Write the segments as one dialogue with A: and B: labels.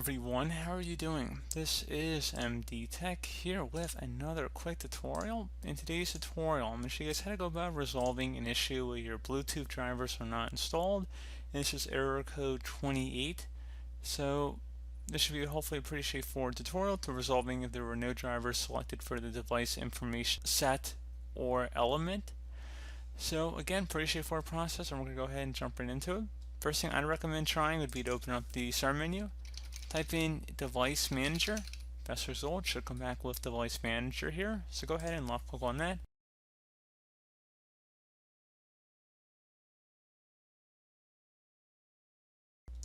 A: everyone, how are you doing? This is MD Tech here with another quick tutorial. In today's tutorial, I'm going to show you guys how to go about resolving an issue where your Bluetooth drivers are not installed. And this is error code 28. So this should be hopefully a pretty straightforward tutorial to resolving if there were no drivers selected for the device information set or element. So again, pretty straightforward process, and we're going to go ahead and jump right into it. First thing I'd recommend trying would be to open up the start menu. Type in device manager. Best result should come back with device manager here. So go ahead and left click on that.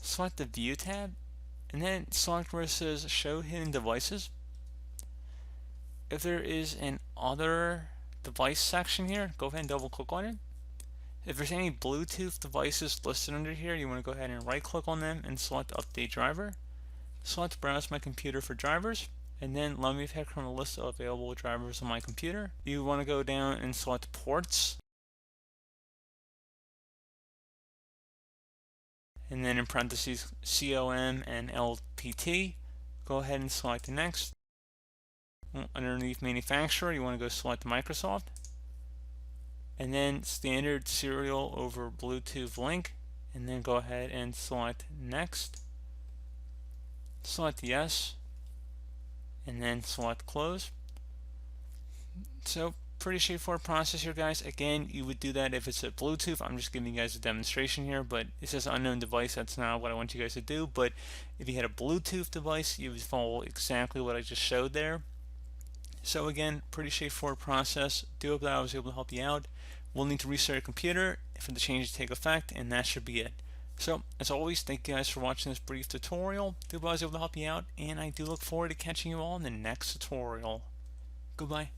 A: Select the view tab and then select where it says show hidden devices. If there is an other device section here, go ahead and double click on it. If there's any Bluetooth devices listed under here, you want to go ahead and right click on them and select update driver. Select browse my computer for drivers, and then let me pick from a list of available drivers on my computer. You want to go down and select ports, and then in parentheses COM and LPT. Go ahead and select next. Underneath manufacturer, you want to go select Microsoft, and then standard serial over Bluetooth link, and then go ahead and select next. Select yes, and then select close. So pretty straightforward process here, guys. Again, you would do that if it's a Bluetooth. I'm just giving you guys a demonstration here, but it says unknown device. That's not what I want you guys to do. But if you had a Bluetooth device, you would follow exactly what I just showed there. So again, pretty straightforward process. Do hope that I was able to help you out. We'll need to restart your computer for the change to take effect, and that should be it. So, as always, thank you guys for watching this brief tutorial. Do hope I was able to help you out, and I do look forward to catching you all in the next tutorial. Goodbye.